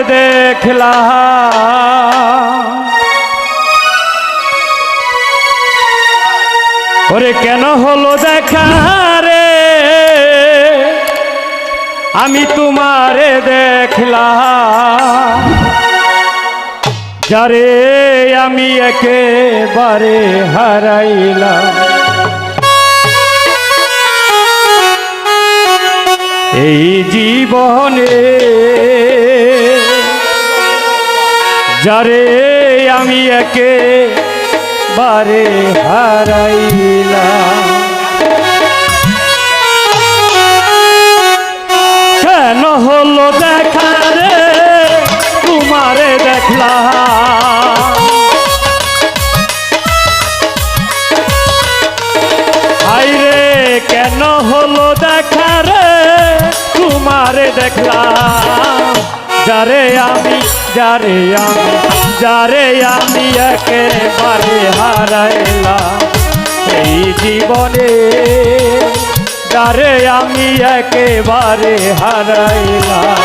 দেখলা ওরে কেন হলো দেখা রে আমি তোমারে দেখলাম যারে আমি একেবারে হারাইলাম এই জীবনে যারে আমি একেবারে হারাইলাম কেন হলো দেখা রে তোমারে দেখলাম আইরে কেন হলো দেখা রে তোমারে দেখলাম যারে আমি একেবারে হারাইলাম এই জীবনে যারে আমি একেবারে হারাইলাম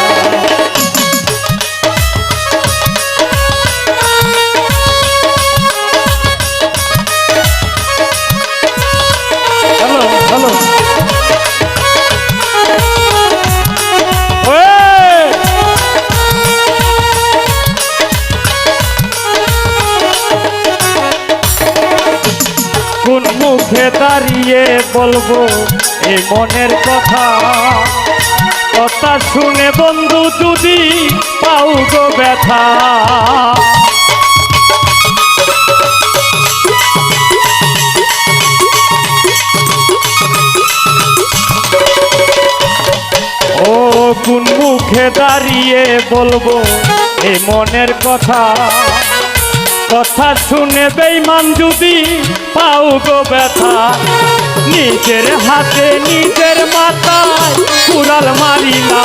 কোন মুখে দাঁড়িয়ে বলবো এই মনের কথা কথা শুনে বন্ধু যদি পাও গো ব্যথা ও কোন মুখে দাঁড়িয়ে বলবো এই মনের কথা কথা শুনে বেঈমান যদি পাও গো ব্যথা নিজের হাতে নিজের মাথায় কুড়াল মারিলা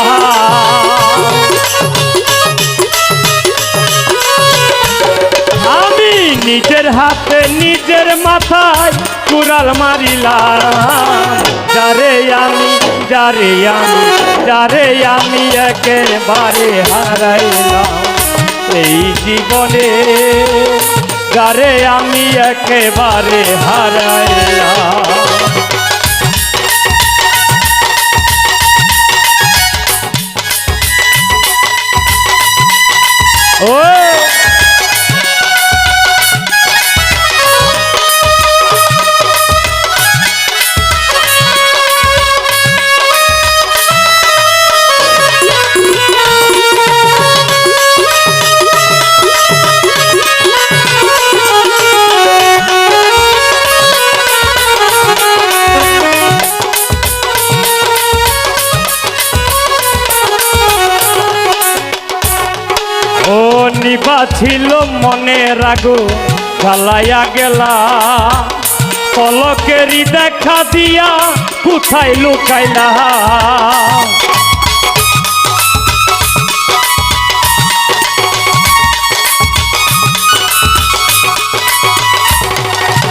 আমি নিজের হাতে নিজের মাথায় কুড়াল মারিলাম যারে আমি একেবারে হারাইলাম এই জীবনে যারে আমি একেবারে হারাইলাম ও নিবা ছিল মনে রাগো জ্বালাইয়া গেলা পলকেরই দেখা দিয়া কোথায় লুকাইলা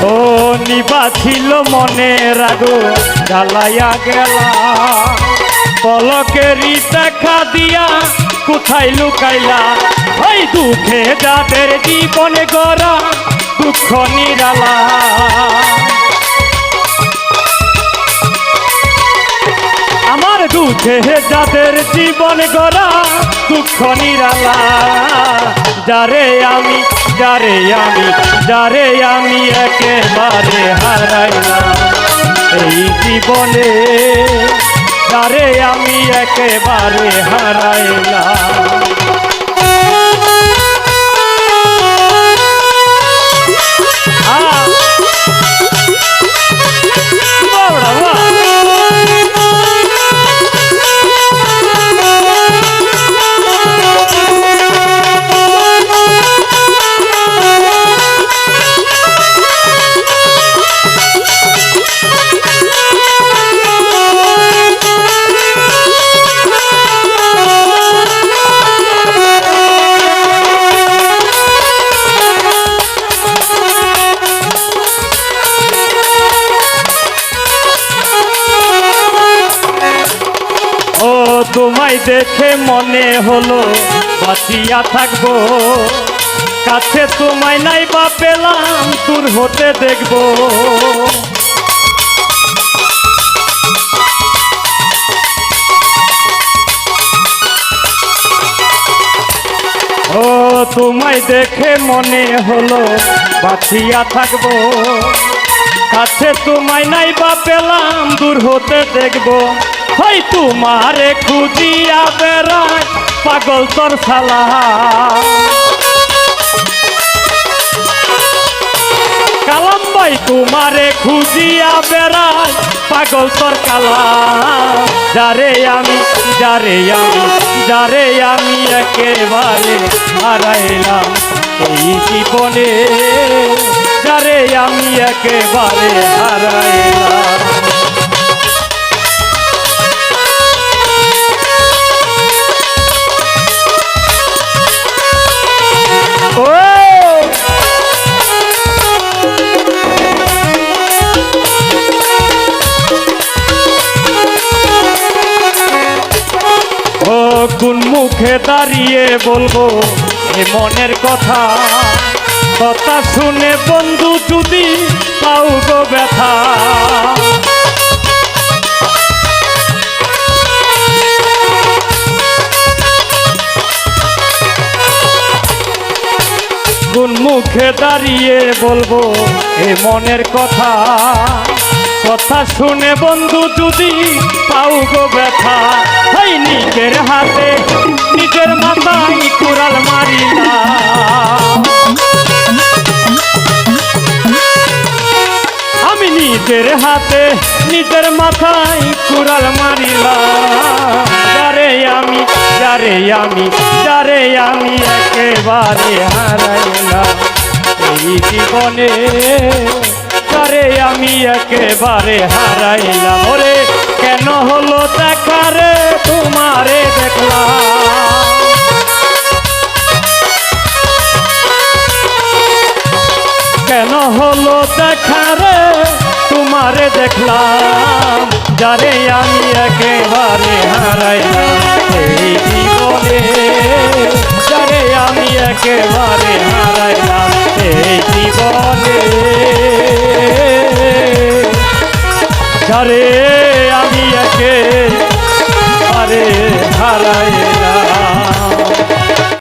ও নিবা ছিল মনে রাগো জ্বালাইয়া গেলা পলকেরই দেখা দিয়া কোথায় লুকাইলা ওই দুঃখে যাদের জীবনে গড়া দুঃখ নিরালা আমার দুঃখে যাদের জীবন গড়া দুঃখ নিরালা যারে আমি একেবারে হারাইলাম এই জীবনে যারে আমি একেবারে হারাইলাম তোমায় দেখে মনে হলো বাঁচিয়া থাকবো। কাছে তোমায় নাই বা পেলাম দূর হতে দেখবো। ও তোমায় দেখে মনে হলো বাঁচিয়া থাকবো। কাছে তোমায় নাই বা পেলাম দূর হতে দেখবো। হয় তোমারে খুঁজিয়া বেড়ায় পাগল তোর শালা। কালাম ভাই তোমারে খুঁজিয়া বেড়ায় পাগল তোর কালা। যারে আমি একেবারে হারাইলাম এই জীবনে। যারে আমি একেবারে হারাইলাম। কোন মুখে দাঁড়িয়ে বলবো এ মনের কথা। কথা শুনে বন্ধু যদি পাও গো ব্যথা। কোন মুখে দাঁড়িয়ে বলবো এ মনের কথা। কথা শুনে বন্ধু যদি পাও গো ব্যথা। হয় নিজের হাতে নিজের মাথায় কুড়াল মারিলাম। আমি নিজের হাতে নিজের মাথায় কুড়াল মারিলাম। যারে আমি একেবারে হারাইলাম এই জীবনে। যারে আমি একেবারে হারাইলাম। ওরে কেন হলো দেখা রে তোমারে দেখলাম। কেন হলো দেখা রে তোমারে দেখলাম। যারে আমি একেবারে হারাইলাম এই জীবনে। যারে আমি একেবারে হারাইলাম এই জীবনে। যারে আমি একেবারে হারাইলাম।